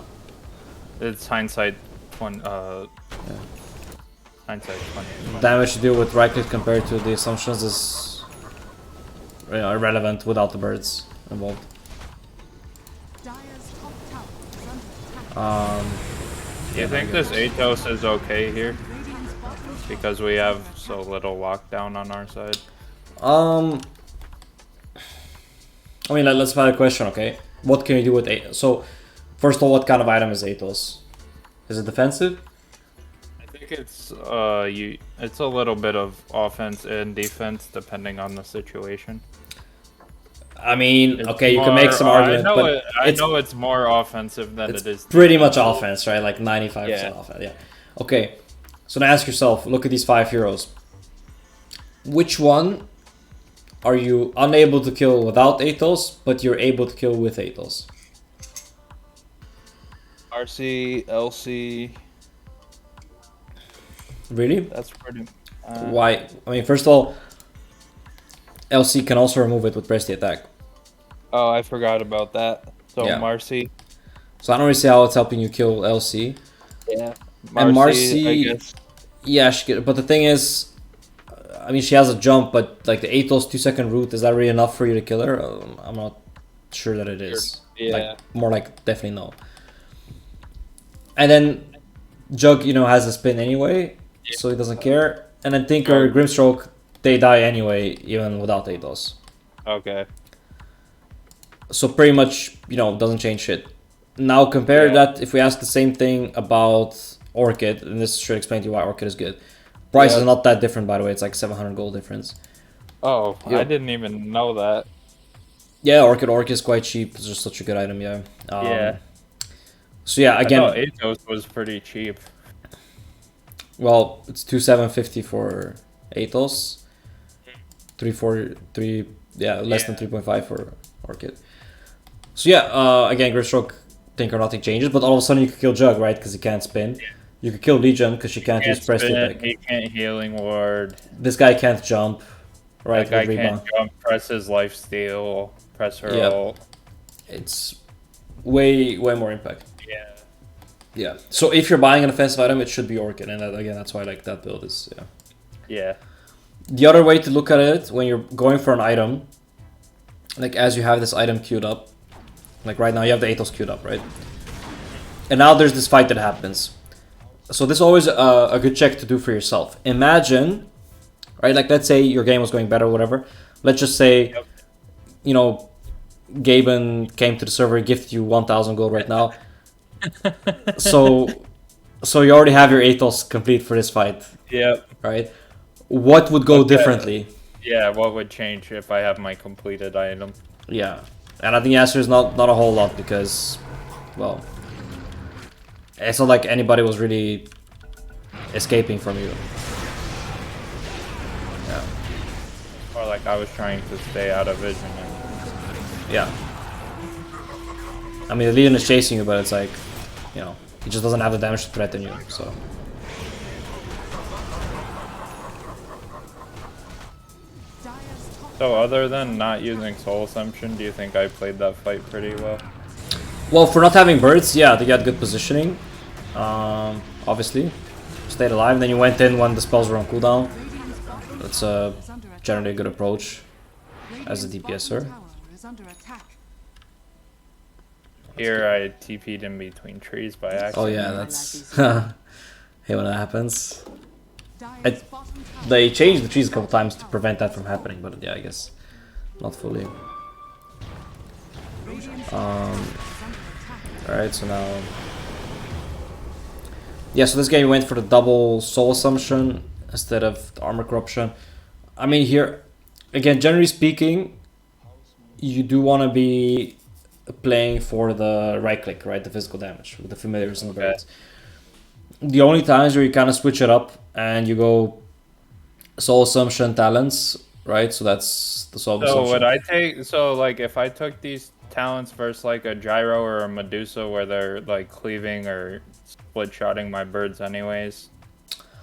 mean, it's hindsight 20, hindsight 20. damage you do with right click compared to the assumptions is, you know, irrelevant without the birds involved. Do you think this Atos is okay here? Because we have so little lockdown on our side. I mean, let's find a question, okay? What can you do with Atos? So, first of all, what kind of item is Atos? Is it defensive? I think it's it's a little bit of offense and defense depending on the situation. I mean, It's okay, you can make some argument, but I know it's more offensive than it is. Pretty much offense, right? Like 95% Yeah. offense. Yeah. Okay. So now ask yourself, look at these 5 heroes. Which one are you unable to kill without Atos, but you're able to kill with Atos? RC, LC. Really? That's pretty. Why? I mean, first of all, LC can also remove it with press the attack. Oh, I forgot about that. So Yeah. Marcy. So I don't really see how it's helping you kill LC. Yeah. And Marcy, I guess. yeah, but the thing is, I mean, she has a jump, but like the Atos 2-second route, is that really enough for you to kill her? I'm not sure that it is. Yeah. Like, more like definitely no. And then Jug, you know, has a spin anyway, so he doesn't care. And then Tinker, Grimstroke, they die anyway, even without Atos. Okay. So pretty much, you know, doesn't change shit. Now compare that if we ask the same thing about Orchid, and this should explain to you why Orchid is good. Price is not that different, by the way. It's like 700 gold difference. Oh, Yeah. I didn't even know that. Yeah, Orchid is quite cheap. It's just such a good item, yeah. Yeah. So yeah, again, I thought Atos was pretty cheap. well, it's 2,750 for Atos. 3, yeah, less than 3.5 for Orchid. So yeah, again, Gristroke, think or nothing changes, but all of a sudden you could kill Jug, right? Because he can't spin. You could kill Legion because she can't use press spin, he can't healing ward. This guy can't jump, right? That guy can't jump, press his lifesteal, press her ult. It's way more impact. Yeah. Yeah. So if you're buying an offensive item, it should be Orchid, and that, again, that's why like that build is Yeah. The other way to look at it when you're going for an item, like as you have this item queued up, like right now you have the Atos queued up, right? And now there's this fight that happens. So this is always a good check to do for yourself. Imagine, right? Like let's say your game was going better or whatever. Let's just say, you know, Gaben came to the server, gifted you 1,000 gold right now. so you already have your Atos complete for this fight. Yep. Right? What would go differently? Yeah, what would change if I have my completed item? Yeah. And I think the answer is not a whole lot because, well, it's not like anybody was really escaping from you. Yeah. Or like I was trying to stay out of vision. Yeah. I mean, the Legion is chasing you, but it's like, you know, he just doesn't have the damage to threaten you, so. So other than not using Soul Assumption, do you think I played that fight pretty well? Well, for not having birds, yeah, they got good positioning. Obviously. Stayed alive, and then you went in when the spells were on cooldown. That's generally a good approach as a DPSer. Here I TP'd in between trees by accident. Oh yeah, that's... Hey, when that happens. They changed the trees a couple times to prevent that from happening, but yeah, I guess not fully. Alright, so now... Yeah, so this game went for the double Soul Assumption instead of the Armor Corruption. I mean here, again, generally speaking, you do want to be playing for the right click, right? The physical damage with the familiars and the birds. The only times where you kind of switch it up and you go Soul Assumption talents, right? So that's the Soul Assumption. So would I take, so like if I took these talents versus like a Gyro or a Medusa where they're like cleaving or split shotting my birds anyways,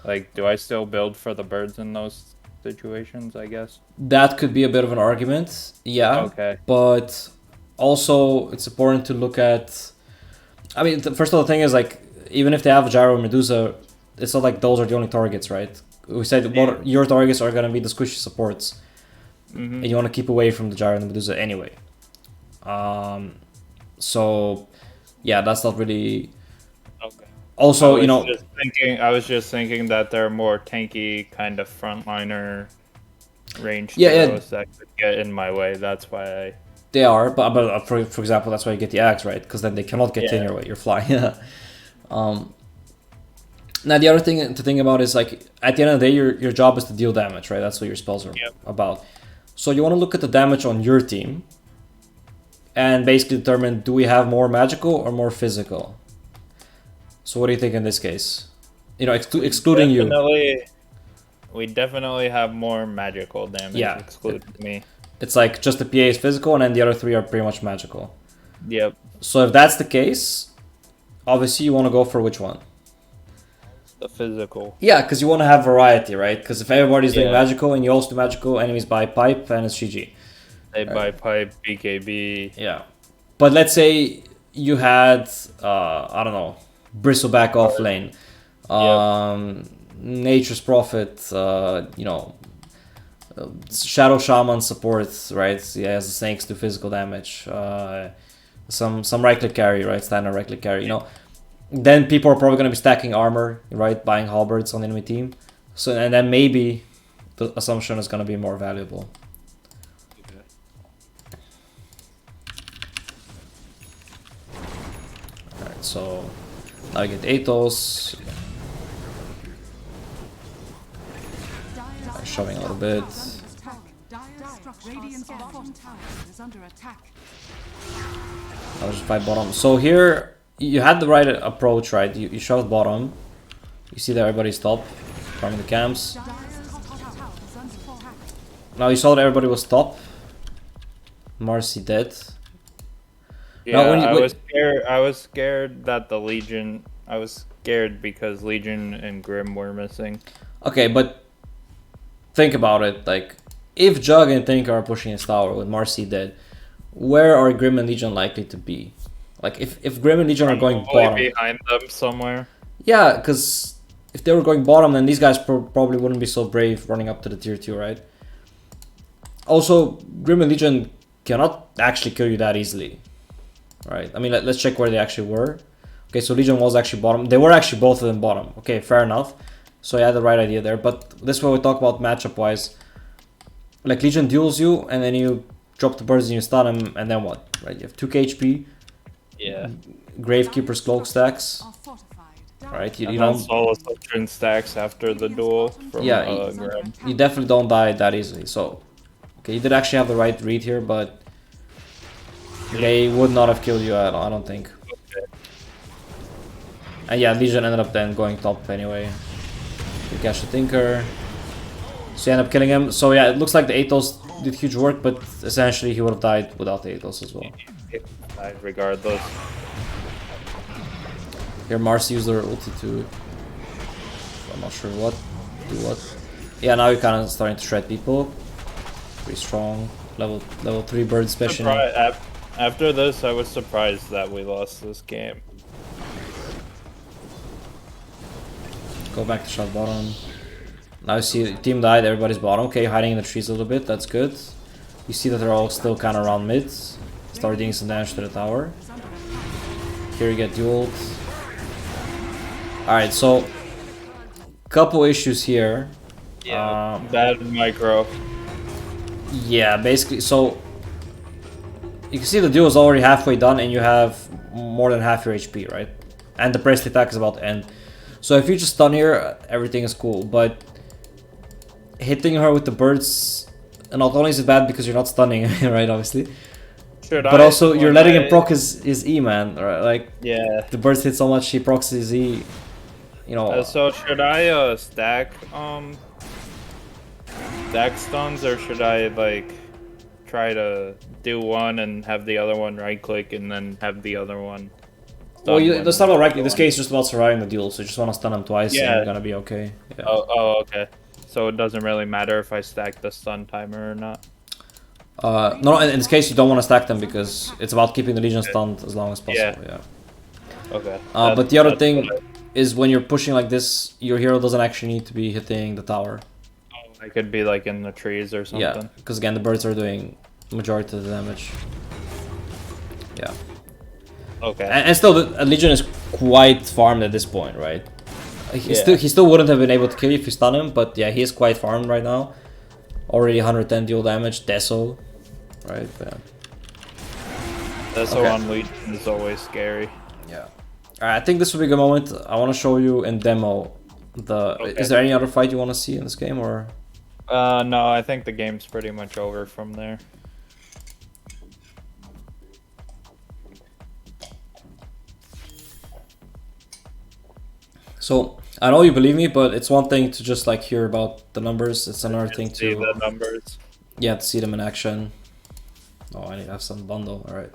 like do I still build for the birds in those situations, I guess? That could be a bit of an argument, yeah. Okay. But also it's important to look at, I mean, first of all, the thing is like, even if they have Gyro or Medusa, it's not like those are the only targets, right? We said your targets are going to be the squishy supports. And you want to keep away from the Gyro and the Medusa anyway. So, yeah, that's not really... Okay. Also, you know... I was just thinking that they're more tanky kind of frontliner range heroes that could get in my way. That's why I... They are, but for example, that's why you get the axe, right? Because then they cannot get in your way. You're flying. Now the other thing to think about is like at the end of the day, your job is to deal damage, right? That's what your spells are about. So you want to look at the damage on your team and basically determine, do we have more magical or more physical? So what do you think in this case? You know, excluding you. We definitely have more magical damage, excluding me. It's like just the PA is physical and then the other three are pretty much magical. Yep. So if that's the case, obviously you want to go for which one? The physical. Yeah, because you want to have variety, right? Because if everybody's doing magical and you also do magical, enemies buy pipe and it's GG. They buy pipe, BKB. Yeah. But let's say you had, I don't know, Bristleback off lane. Nature's Prophet, you know, Shadow Shaman supports, right? Yeah, has the snakes do physical damage. Some right click carry, right? Standard right click carry, you know. Then people are probably going to be stacking armor, right? Buying halberds on the enemy team. So and then maybe the assumption is going to be more valuable. Okay. Alright, so now I get Atos. Shoving a little bit. I'll just fight bottom. So here you had the right approach, right? You shoved bottom. You see that everybody's top, farming the camps. Now you saw that everybody was top. Marcy dead. Yeah, Now, when you- I when- was scared. I was scared that the Legion. I was scared because Legion and Grim were missing. Okay, but think about it. Like, if Jug and Tinker are pushing his tower with Marcy dead, where are Grim and Legion likely to be? Like, if Grim and Legion are going Probably bottom, behind them somewhere. yeah, because if they were going bottom, then these guys probably wouldn't be so brave running up to the tier 2, right? Also, Grim and Legion cannot actually kill you that easily, right? I mean, let's check where they actually were. Okay, so Legion was actually bottom. They were actually both of them bottom. Okay, fair enough. So you had the right idea there. But this is what we talk about matchup-wise. Like, Legion duels you, and then you drop the birds and you stun him, and then what? Right? You have 2k HP, Yeah. Gravekeeper's cloak stacks, Are fortified. right? You And don't... then Solus Ultron stacks after the duel from Yeah, Grim. You definitely don't die that easily. So, okay, you did actually have the right read here, but they would not have killed you. I don't think. Okay. And yeah, Legion ended up then going top anyway. You catch the Tinker, so you end up killing him. So yeah, it looks like the Atos did huge work, but essentially he would have died without the Atos as well. Regardless. Here, Marcy used her ulti to... I'm not sure what. Do what. Yeah, now you're kind of starting to shred people. Pretty strong. Level 3 bird especially. After this, I was surprised that we lost this game. Go back to shot bottom. Now you see team died, everybody's bottom. Okay, hiding in the trees a little bit, that's good. You see that they're all still kind of around mid. Start doing some damage to the tower. Here you get dueled. Alright, so couple issues here. Yeah, bad micro. Yeah, basically, so you can see the duel is already halfway done and you have more than half your HP, right? And the pressed attack is about to end. So if you just stun here, everything is cool, but hitting her with the birds, and not only is it bad because you're not stunning, right, obviously, but also you're letting him proc his E, man, right? Like, yeah, the birds hit so much, he procs his E, you know. so should I stack stuns, or should I like try to do one and have the other one right click and then have the other one? Well, that's not about right. In this case, it's just about surviving the duel. So you just want to stun him twice, and you're gonna be okay. Yeah. Oh, okay. So it doesn't really matter if I stack the stun timer or not. No, in this case, you don't want to stack them because it's about keeping the Legion stunned as long as possible. Yeah. Okay. But the other thing is when you're pushing like this, your hero doesn't actually need to be hitting the tower. I could be like in the trees or something. Yeah, because again, the birds are doing majority of the damage. Yeah. Okay. And still, the Legion is quite farmed at this point, right? He still wouldn't have been able to kill you if you stun him, but yeah, he is quite farmed right now. Already 110 dual damage, Deso, right? Yeah. Deso on Legion is always scary. Yeah. Alright, I think this will be a good moment. I want to show you in demo the... Okay. Is there any other fight you want to see in this game, or...? No, I think the game's pretty much over from there. So, I know you believe me, but it's one thing to just like hear about the numbers. It's another thing to... See the numbers. Yeah, to see them in action. Oh, I need to have some bundle, alright.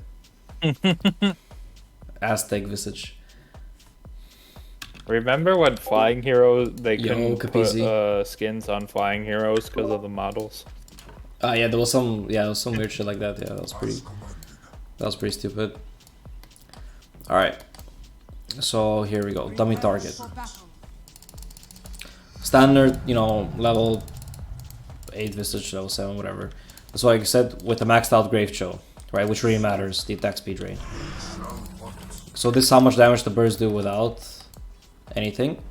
Aztec Visage. Remember when Flying Heroes, they couldn't Capizzi. put skins on Flying Heroes because of the models? Yeah, there was some weird shit like that. Yeah, that was pretty stupid. Alright. So here we go. Dummy target. For battle. Standard, you know, level 8 Visage, level 7, whatever. That's why I said with the maxed out Grave Chill, right? Which really matters, the attack speed rate. So this is how much damage the birds do without anything.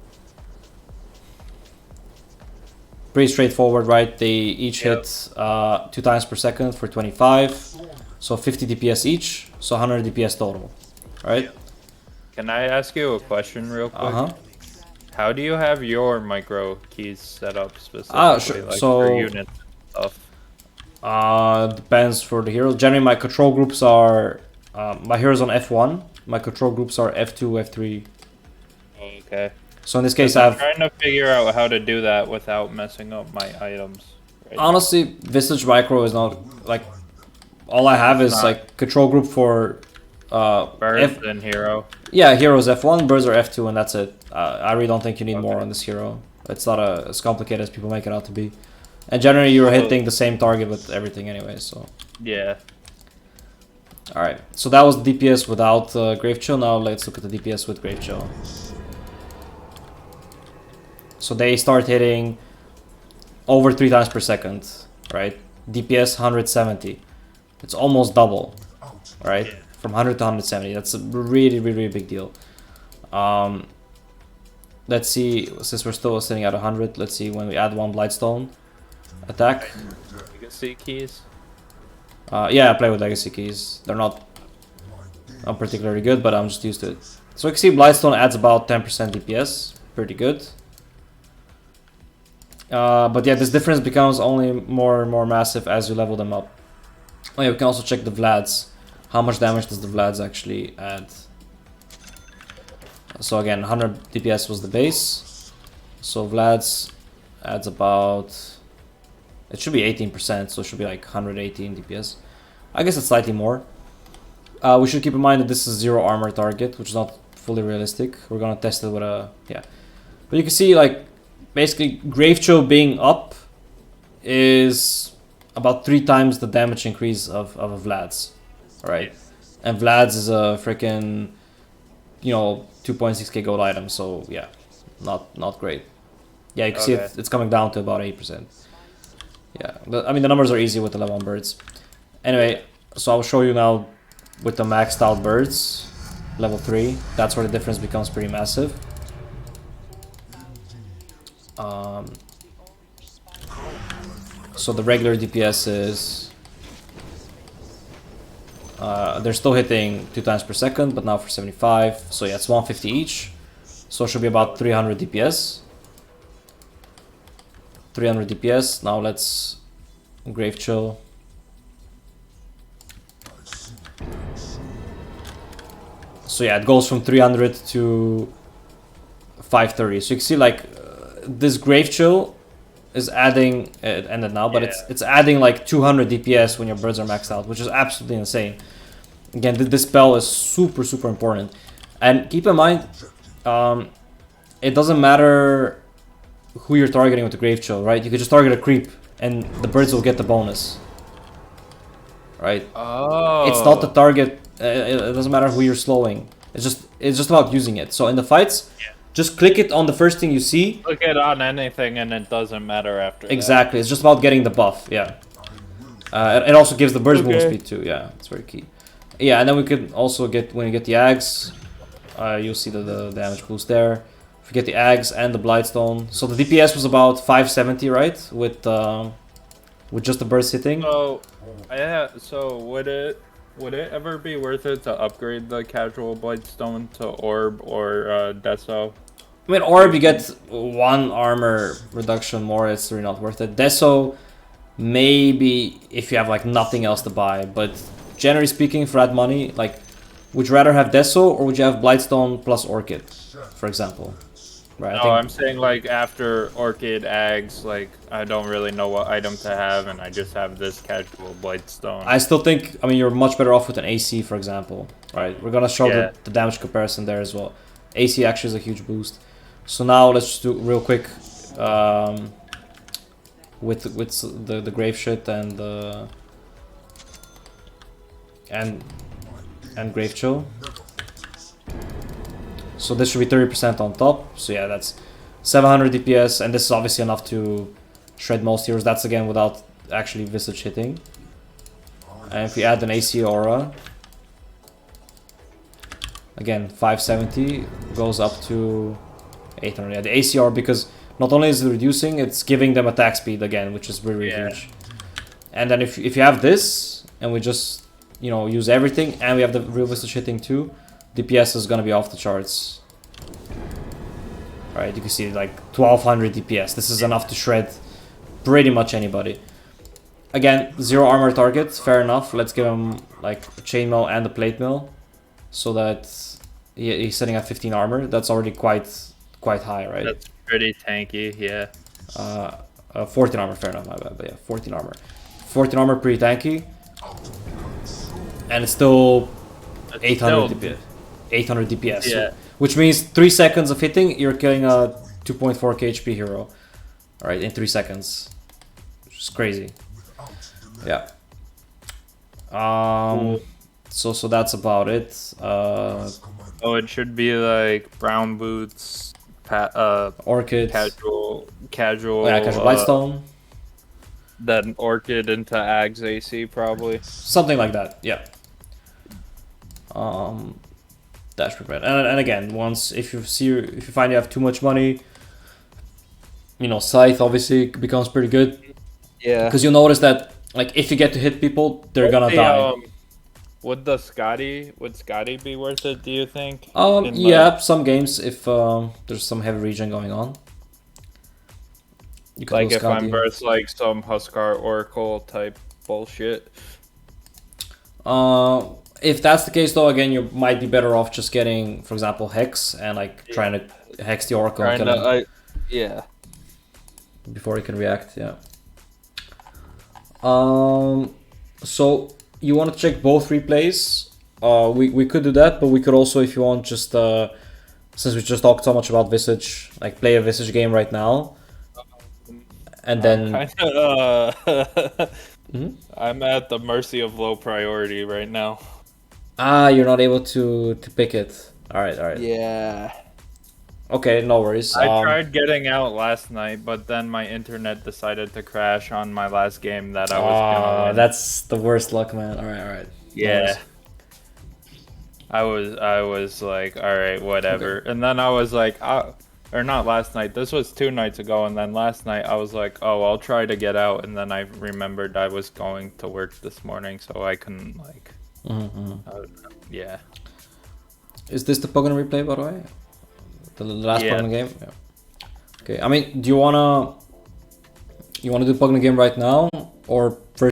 Pretty straightforward, right? They each hit 2 times per second for 25. So 50 DPS each, so 100 DPS total, right? Can I ask you a question real quick? Uh-huh. How do you have your micro keys set up specifically? Sure. Like So, for units and stuff? depends for the hero. Generally, my control groups are my heroes on F1. My control groups are F2, F3. Okay. So in this case, I'm I have trying to figure out how to do that without messing up my items. Honestly, Visage Micro is not like all I have is like control group for Birds and hero. Yeah, heroes F1, birds are F2, and that's it. I really don't think you need more on this hero. It's not as complicated as people make it out to be. And generally, you're hitting the same target with everything anyway, so. Yeah. Alright, so that was DPS without Grave Chill. Now let's look at the DPS with Grave Chill. So they start hitting over 3 times per second, right? DPS 170. It's almost double, right? From 100 to 170. That's a really, really, really big deal. Let's see, since we're still sitting at 100, let's see when we add 1 Blightstone attack. Legacy keys. Yeah, I play with legacy keys. They're not particularly good, but I'm just used to it. So you can see Blightstone adds about 10% DPS. Pretty good. But yeah, this difference becomes only more and more massive as you level them up. Oh yeah, we can also check the Vlads. How much damage does the Vlads actually add? So again, 100 DPS was the base. So Vlads adds about... It should be 18%, so it should be like 118 DPS. I guess it's slightly more. We should keep in mind that this is 0 armor target, which is not fully realistic. We're gonna test it with a... yeah. But you can see like, basically Grave Chill being up is about 3 times the damage increase of a Vlad's. Alright. And Vlad's is a freaking, you know, 2.6k gold item, so yeah. Not great. Yeah, you can see it's coming down to about 8%. Yeah, I mean the numbers are easy with the level 1 birds. Anyway, so I'll show you now with the maxed out birds, level 3. That's where the difference becomes pretty massive. So the regular DPS is... they're still hitting 2 times per second, but now for 75. So yeah, it's 150 each. So it should be about 300 DPS. 300 DPS. Now let's Grave Chill. So yeah, it goes from 300 to 530. So you can see like this Grave Chill is adding, it ended now, but it's adding like 200 DPS when your birds are maxed out, which is absolutely insane. Again, this spell is super, super important. And keep in mind, it doesn't matter who you're targeting with the Grave Chill, right? You could just target a creep and the birds will get the bonus. Right? Oh. It's not the target, it doesn't matter who you're slowing. It's just about using it. So in the fights, just click it on the first thing you see. Click it on anything and it doesn't matter after Exactly, that. it's just about getting the buff, yeah. It also gives the birds movement speed too, yeah, it's very key. Yeah, and then we could also get, when you get the Ags, you'll see the damage boost there. If you get the Ags and the Blightstone. So the DPS was about 570, right? With just the burst hitting. So, yeah, so would it ever be worth it to upgrade the casual Blightstone to Orb or Deso? I mean, Orb, you get 1 armor reduction more, it's really not worth it. Deso, maybe if you have like nothing else to buy, but generally speaking, for that money, like, would you rather have Deso or would you have Blightstone plus Orchid, for example? Right, No, I'm saying like after Orchid, Ags, like I don't really know what item to have and I just have this casual Blightstone. I still think, I mean, you're much better off with an AC, for example. Right, we're gonna show the damage comparison there as well. AC actually is a huge boost. So now let's just do real quick with the grave shit and the and grave chill. So this should be 30% on top. So yeah, that's 700 DPS, and this is obviously enough to shred most heroes. That's again without actually Visage hitting. And if we add an AC aura, again 570 goes up to 800. Yeah, the AC aura, because not only is it reducing, it's giving them attack speed again, which is really huge. And then if you have this, and we just, you know, use everything, and we have the real Visage hitting too, DPS is gonna be off the charts. Alright, you can see like 1200 DPS. This is enough to shred pretty much anybody. Again, 0 armor target, fair enough. Let's give him like a chainmail and a plate mill, so that he's sitting at 15 armor. That's already quite high, right? That's pretty tanky, yeah. 14 armor, fair enough, my bad, but yeah, 14 armor. 14 armor pretty tanky. And it's still 800 DPS. 800 DPS. Yeah. So, which means 3 seconds of hitting, you're killing a 2.4 HP hero. Alright, in 3 seconds. Which is crazy. Yeah. So that's about it. Oh, it should be like brown boots, Orchid. casual. Oh, yeah, casual Blightstone. Then Orchid into Ags AC probably. Something like that, yeah. Dash prepared. And again, once if you find you have too much money, you know, Scythe obviously becomes pretty good. Yeah. Because you notice that like if you get to hit people, they're gonna die. Would Scotty be worth it, do you think? Yeah, some games if there's some heavy regen going on. You Like if I'm versus like some Huskar Oracle type bullshit. If that's the case though, again you might be better off just getting, for example, Hex and like trying to hex the Oracle and kill him. Yeah. Before he can react, yeah. So you want to check both replays? We could do that, but we could also, if you want, just since we just talked so much about Visage, like play a Visage game right now, and then. I'm at the mercy of low priority right now. You're not able to pick it. All right. Yeah. Okay, no worries. I tried getting out last night, but then my internet decided to crash on my last game that I was gonna win. That's the worst luck, man. All right. Yeah. I was like, all right, whatever. Okay. And then I was like, or not last night. This was 2 nights ago, and then last night I was like, oh, I'll try to get out, and then I remembered I was going to work this morning, so I couldn't like. Yeah. Is this the Pokemon replay, by the way? The last Pokemon game? Yeah. Okay, I mean, do you wanna do Pokemon game right now, or first